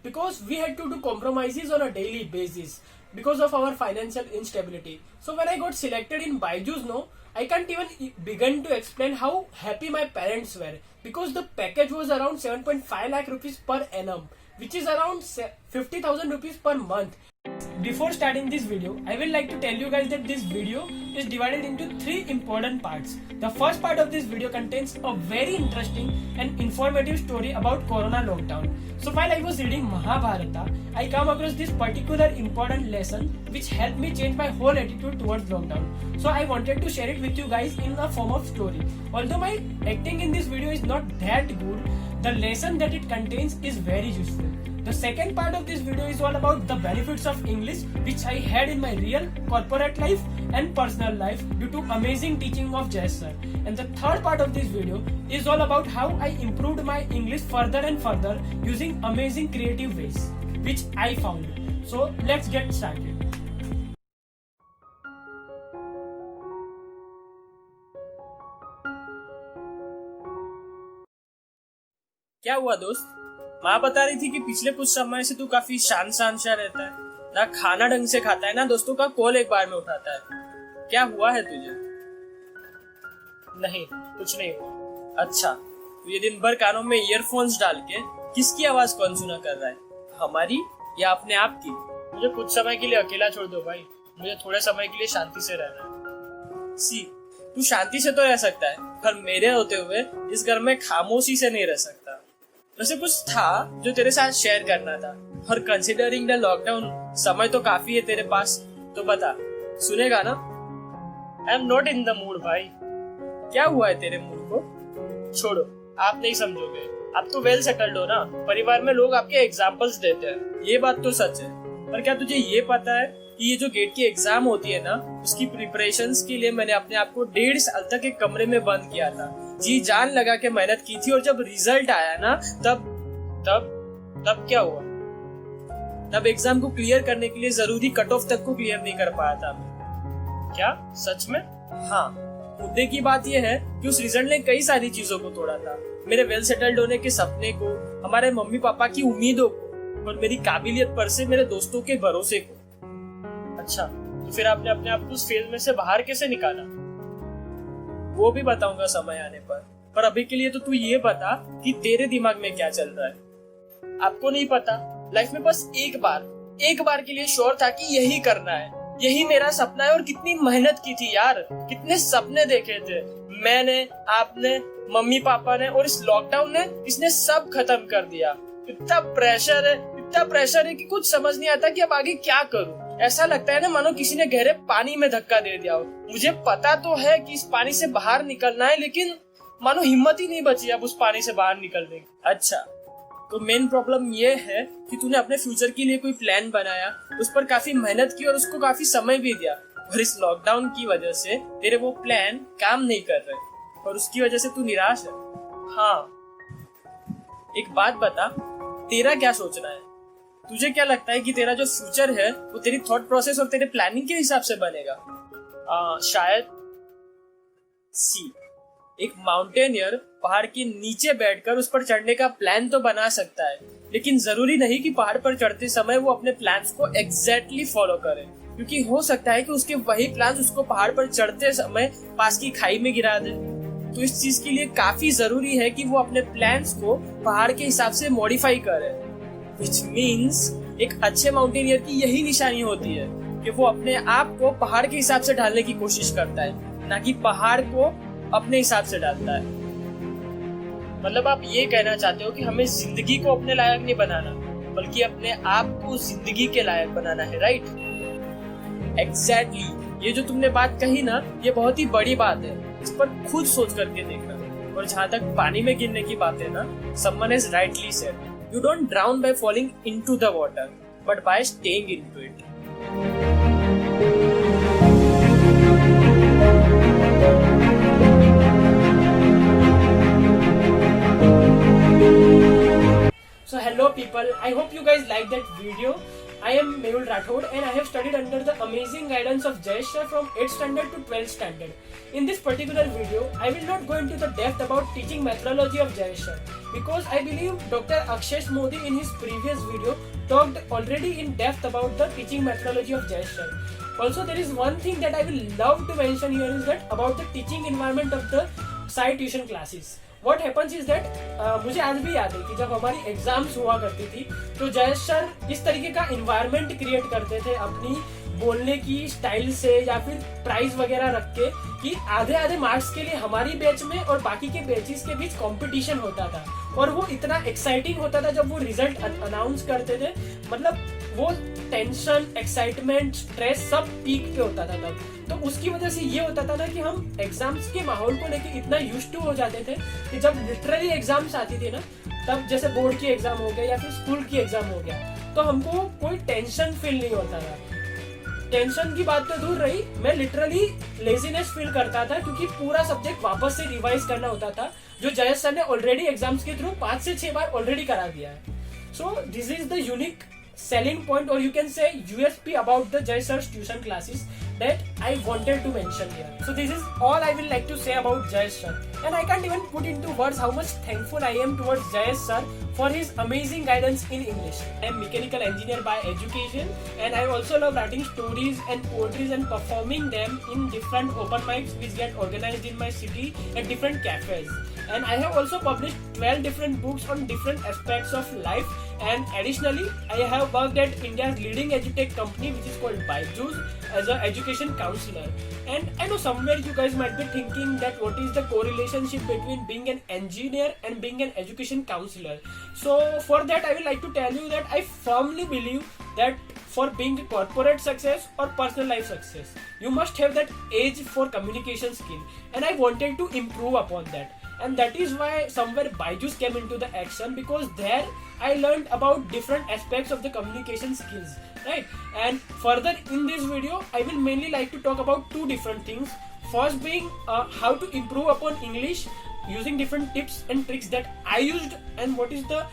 because we had to do compromises on a daily basis because of our financial instability. So when I got selected in Byju's, no, I can't even begin to explain how happy my parents were, because the package was around 7.5 lakh rupees per annum, which is around 50,000 rupees per month. Before starting this video, I will like to tell you guys that this video is divided into 3 important parts. The first part of this video contains a very interesting and informative story about Corona lockdown. So while I was reading Mahabharata, I came across this particular important lesson which helped me change my whole attitude towards lockdown. So I wanted to share it with you guys in a form of story. Although my acting in this video is not that good, the lesson that it contains is very useful. The second part of this video is all about the benefits of English which I had in my real corporate life and personal life due to amazing teaching of Jay sir. And the third part of this video is all about how I improved my English further and further using amazing creative ways which I found. So let's get started. क्या हुआ दोस्त? माँ बता रही थी कि पिछले कुछ समय से तू काफी शांत सा रहता है, ना खाना ढंग से खाता है, ना दोस्तों का कॉल एक बार में उठाता है। क्या हुआ है तुझे? नहीं, कुछ नहीं हुआ। अच्छा, तू ये दिन भर कानों में ईयरफोन्स डाल के किसकी आवाज कौन सुना कर रहा है? हमारी या अपने आप की? मुझे कुछ समय के लिए अकेला छोड़ दो भाई, मुझे थोड़े समय के लिए शांति से रहना है। सी, तू शांति से तो रह सकता है, पर मेरे होते हुए इस घर में खामोशी से नहीं रह सकता। वैसे कुछ था जो तेरे साथ शेयर करना था, और कंसिडरिंग द लॉकडाउन समय तो काफी है तेरे पास, तो बता, सुनेगा ना? I am not in the mood भाई। क्या हुआ है तेरे मूड को? छोड़ो, आप नहीं समझोगे, आप तो वेल सेटल्ड हो ना, परिवार में लोग आपके एग्जाम्पल्स देते हैं, ये बात तो सच है। पर क्या तुझे ये पता है कि ये जो गेट की एग्जाम होती है ना, उसकी प्रिपरेशंस के लिए मैंने अपने आप को 1.5 साल तक एक कमरे में बंद किया था, जी जान लगा के मेहनत की थी, और जब रिजल्ट आया ना तब क्या हुआ? तब एग्जाम को क्लियर करने के लिए जरूरी कट ऑफ तक को क्लियर नहीं कर पाया था मैं। क्या सच में? हाँ, मुद्दे की बात यह है कि उस रिजल्ट ने कई सारी चीजों को तोड़ा था, मेरे वेल सेटल्ड होने के सपने को, हमारे मम्मी पापा की उम्मीदों को, और मेरी काबिलियत पर से मेरे दोस्तों के भरोसे को। अच्छा, तो फिर आपने अपने आप को उस फेज में से बाहर कैसे निकाला? वो भी बताऊंगा समय आने पर अभी के लिए तो तू ये बता कि तेरे दिमाग में क्या चल रहा है। आपको नहीं पता, लाइफ में बस एक बार के लिए श्योर था कि यही करना है, यही मेरा सपना है, और कितनी मेहनत की थी यार, कितने सपने देखे थे मैंने, आपने, मम्मी पापा ने, और इस लॉकडाउन ने, इसने सब खत्म कर दिया। इतना प्रेशर है कि कुछ समझ नहीं आता कि अब आगे क्या करूं। ऐसा लगता है ना मानो किसी ने गहरे पानी में धक्का दे दिया हो। मुझे पता तो है कि इस पानी से बाहर निकलना है, लेकिन मानो हिम्मत ही नहीं बची अब उस पानी से बाहर निकलने की। अच्छा, तो मेन प्रॉब्लम ये है कि तूने अपने फ्यूचर के लिए कोई प्लान बनाया, उस पर काफी मेहनत की और उसको काफी समय भी दिया, और इस लॉकडाउन की वजह से तेरे वो प्लान काम नहीं कर रहे, और उसकी वजह से तू निराश है। हाँ, एक बात बता, तेरा क्या सोचना है? तुझे क्या लगता है कि तेरा जो फ्यूचर है वो तेरी थॉट प्रोसेस और तेरे प्लानिंग के हिसाब से बनेगा? शायद। सी, एक माउंटेनियर पहाड़ के नीचे बैठकर उस पर चढ़ने का प्लान तो बना सकता है, लेकिन जरूरी नहीं कि पहाड़ पर चढ़ते समय वो अपने प्लान्स को एग्जैक्टली फॉलो करे, क्योंकि हो सकता है कि उसके वही प्लान्स उसको पहाड़ पर चढ़ते समय पास की खाई में गिरा दे। तो इस चीज के लिए काफी जरूरी है कि वो अपने प्लान्स को पहाड़ के हिसाब से मॉडिफाई करे। Which means एक अच्छे माउंटेनियर की यही निशानी होती है कि वो अपने आप को पहाड़ के हिसाब से ढालने की कोशिश करता है, ना कि पहाड़ को अपने हिसाब से डालता है। मतलब आप ये कहना चाहते हो कि हमें जिंदगी को अपने लायक नहीं बनाना, बल्कि अपने आप को जिंदगी के लायक बनाना है, राइट? एग्जैक्टली। ये जो तुमने बात कही ना, ये बहुत ही बड़ी बात है, इस पर खुद सोच करके देखना। और जहाँ तक पानी में गिरने की बात है ना, someone has rightly said, you don't drown by falling into the water, but by staying into it. So hello people, I hope you guys like that video. I am Mehul Rathod and I have studied under the amazing guidance of Jayesh sir from 8th standard to 12th standard. In this particular video, I will not go into the depth about teaching methodology of Jayesh sir because I believe Dr. Akshesh Modi in his previous video talked already in depth about the teaching methodology of Jayesh sir. Also, there is one thing that I will love to mention here is that about the teaching environment of the Sai tuition classes. What happens is that मुझे आज भी याद है कि जब हमारी exams हुआ करती थी तो जयेश सर इस तरीके का इन्वायरमेंट क्रिएट करते थे अपनी बोलने की स्टाइल से या फिर प्राइज वगैरह रख के कि आधे आधे मार्क्स के लिए हमारी बैच में और बाकी के बैचेस के बीच कंपटीशन होता था और वो इतना एक्साइटिंग होता था जब वो रिजल्ट अनाउंस करते थे. मतलब वो टेंशन, एक्साइटमेंट, स्ट्रेस सब पीक पे होता था तब. तो उसकी वजह से ये होता था ना कि हम एग्जाम्स के माहौल को लेके इतना यूज्ड टू हो जाते थे कि जब लिटरली एग्जाम्स आती थी ना, तब जैसे बोर्ड की एग्जाम हो गया या फिर स्कूल की एग्जाम हो गया, तो हमको कोई टेंशन फील नहीं होता था. टेंशन की बात तो दूर रही, मैं लिटरली लेजीनेस फील करता था क्योंकि पूरा सब्जेक्ट वापस से रिवाइज करना होता था जो जयेश सर ने ऑलरेडी एग्जाम्स के थ्रू 5 से 6 बार ऑलरेडी करा दिया है. So this is the unique selling point, or you can say USP about the Jayesh sir's tuition classes that I wanted to mention here. So this is all I will like to say about Jayesh sir, and I can't even put into words how much thankful I am towards Jayesh sir for his amazing guidance in English. I am mechanical engineer by education and I also love writing stories and poetries and performing them in different open mics which get organized in my city at different cafes. And I have also published 12 different books on different aspects of life, and additionally I have worked at India's leading edutech company which is called Byju's as an education counselor. And I know somewhere you guys might be thinking that what is the correlationship between being an engineer and being an education counselor. So for that I would like to tell you that I firmly believe that for being a corporate success or personal life success, you must have that edge for communication skill, and I wanted to improve upon that. And that is why somewhere Byju's came into the action, because there I learned about different aspects of the communication skills, right? And further in this video I will mainly like to talk about two different things. First being how to improve upon English using different tips and tricks that I used, and what is the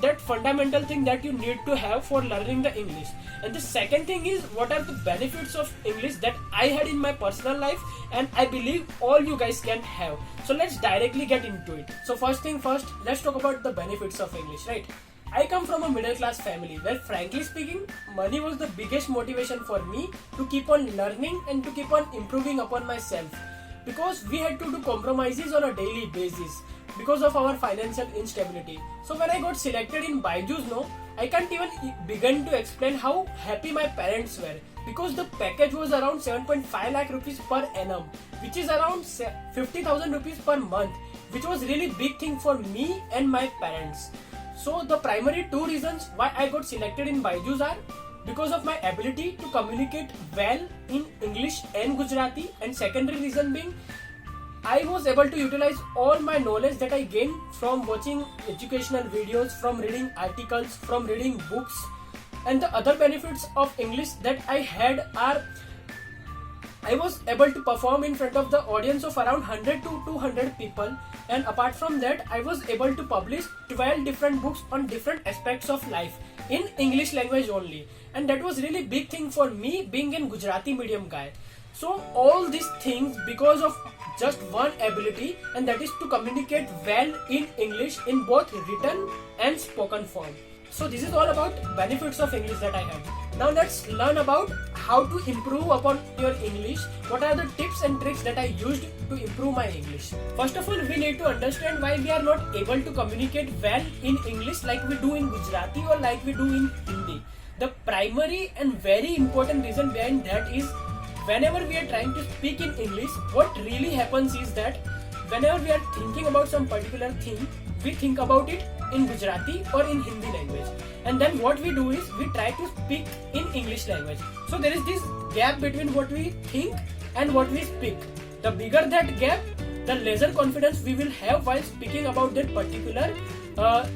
that fundamental thing that you need to have for learning the English. And the second thing is what are the benefits of English that I had in my personal life and I believe all you guys can have. So let's directly get into it. So first thing first, let's talk about the benefits of English, right? I come from a middle class family where frankly speaking money was the biggest motivation for me to keep on learning and to keep on improving upon myself, because we had to do compromises on a daily basis because of our financial instability. So when I got selected in Byju's, no, I can't even begin to explain how happy my parents were, because the package was around 7.5 lakh rupees per annum, which is around 50,000 rupees per month, which was really big thing for me and my parents. So the primary two reasons why I got selected in Byju's are because of my ability to communicate well in English and Gujarati, and secondary reason being I was able to utilize all my knowledge that I gained from watching educational videos, from reading articles, from reading books. And the other benefits of English that I had are I was able to perform in front of the audience of around 100 to 200 people, and apart from that I was able to publish 12 different books on different aspects of life in English language only, and that was really big thing for me being an Gujarati medium guy. So all these things because of just one ability, and that is to communicate well in English in both written and spoken form. So this is all about benefits of English that I had. Now let's learn about how to improve upon your English. What are the tips and tricks that I used to improve my English? First of all, we need to understand why we are not able to communicate well in English like we do in Gujarati or like we do in Hindi. The primary and very important reason behind that is whenever we are trying to speak in English, what really happens is that whenever we are thinking about some particular thing, we think about it in Gujarati or in Hindi language, and then what we do is we try to speak in English language. So there is this gap between what we think and what we speak. The bigger that gap, the lesser confidence we will have while speaking about that particular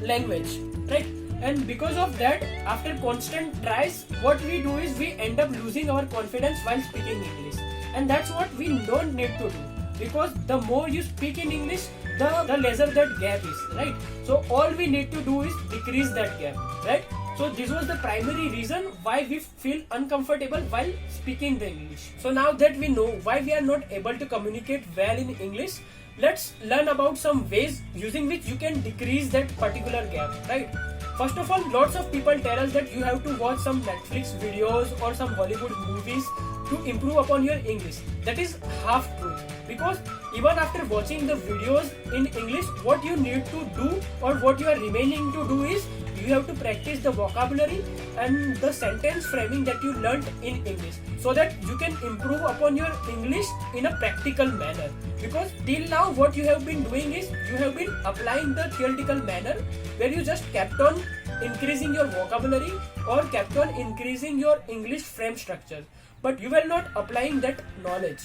language, right? And because of that, after constant tries, what we do is we end up losing our confidence while speaking English, and that's what we don't need to do, because the more you speak in English, the lesser that gap is, right? So all we need to do is decrease that gap, right? So this was the primary reason why we feel uncomfortable while speaking the English. So now that we know why we are not able to communicate well in English, let's learn about some ways using which you can decrease that particular gap, right? First of all, lots of people tell us that you have to watch some Netflix videos or some Hollywood movies to improve upon your English. That is half true, because even after watching the videos in English, what you need to do or what you are remaining to do is you have to practice the vocabulary and the sentence framing that you learnt in English, so that you can improve upon your English in a practical manner. Because till now what you have been doing is you have been applying the theoretical manner, where you just kept on increasing your vocabulary or kept on increasing your English frame structure, but you were not applying that knowledge.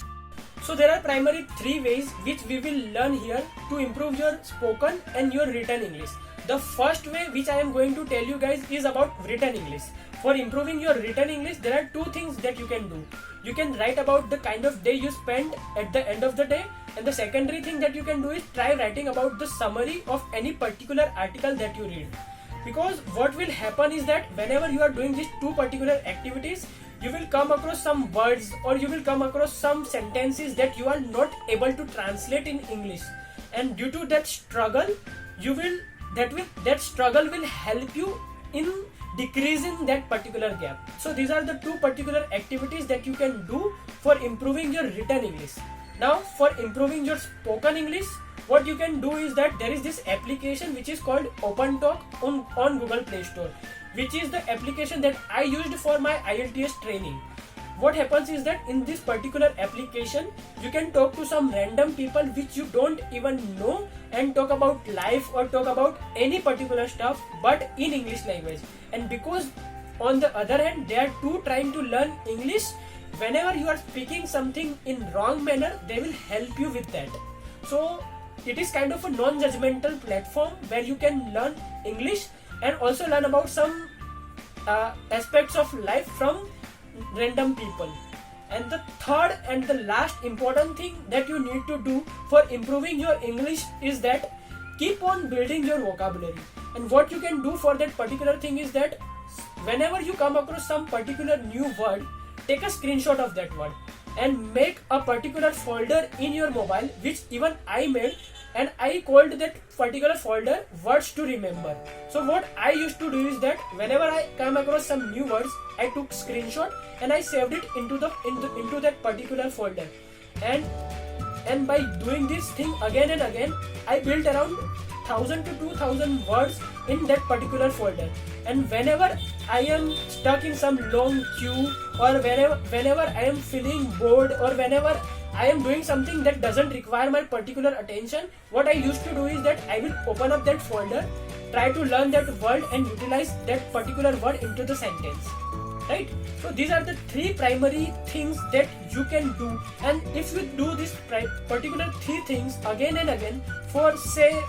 So there are primary three ways which we will learn here to improve your spoken and your written English. The first way which I am going to tell you guys is about written English. For improving your written English, there are two things that you can do. You can write about the kind of day you spent at the end of the day, and the secondary thing that you can do is try writing about the summary of any particular article that you read. Because what will happen is that whenever you are doing these two particular activities, you will come across some words or you will come across some sentences that you are not able to translate in English, and due to that struggle, that struggle will help you in decreasing that particular gap. So these are the two particular activities that you can do for improving your written English. Now for improving your spoken English, what you can do is that there is this application which is called OpenTalk on Google Play Store, which is the application that I used for my IELTS training. What happens is that in this particular application, you can talk to some random people which you don't even know and talk about life or talk about any particular stuff, but in English language. And because on the other hand, they are too trying to learn English, whenever you are speaking something in wrong manner, they will help you with that. So it is kind of a non-judgmental platform where you can learn English and also learn about some aspects of life from random people. And the third and the last important thing that you need to do for improving your English is that keep on building your vocabulary. And what you can do for that particular thing is that whenever you come across some particular new word, take a screenshot of that word and make a particular folder in your mobile, which even I made, and I called that particular folder words to remember. So what I used to do is that whenever I come across some new words, I took screenshot and I saved it into that particular folder. And by doing this thing again and again, I built around 1000 to 2000 words in that particular folder. And whenever I am stuck in some long queue, or whenever I am feeling bored, or whenever I am doing something that doesn't require my particular attention, what I used to do is that I will open up that folder, try to learn that word and utilize that particular word into the sentence. Right? So these are the three primary things that you can do, and if you do this particular three things again and again for say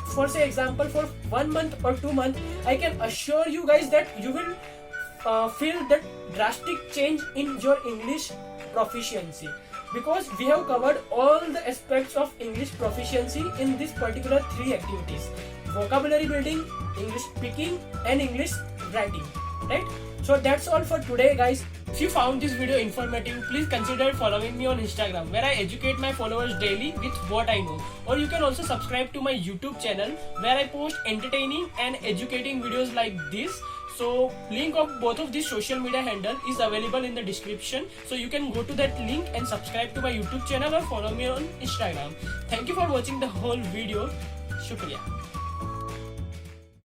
example for 1 month or 2 months, I can assure you guys that you will feel that drastic change in your English proficiency, because we have covered all the aspects of English proficiency in this particular three activities: vocabulary building, English speaking, and English writing. Right? So that's all for today, guys. If you found this video informative, please consider following me on Instagram, where I educate my followers daily with what I know. Or you can also subscribe to my YouTube channel, where I post entertaining and educating videos like this. So link of both of these social media handle is available in the description. So you can go to that link and subscribe to my YouTube channel or follow me on Instagram. Thank you for watching the whole video. Shukriya.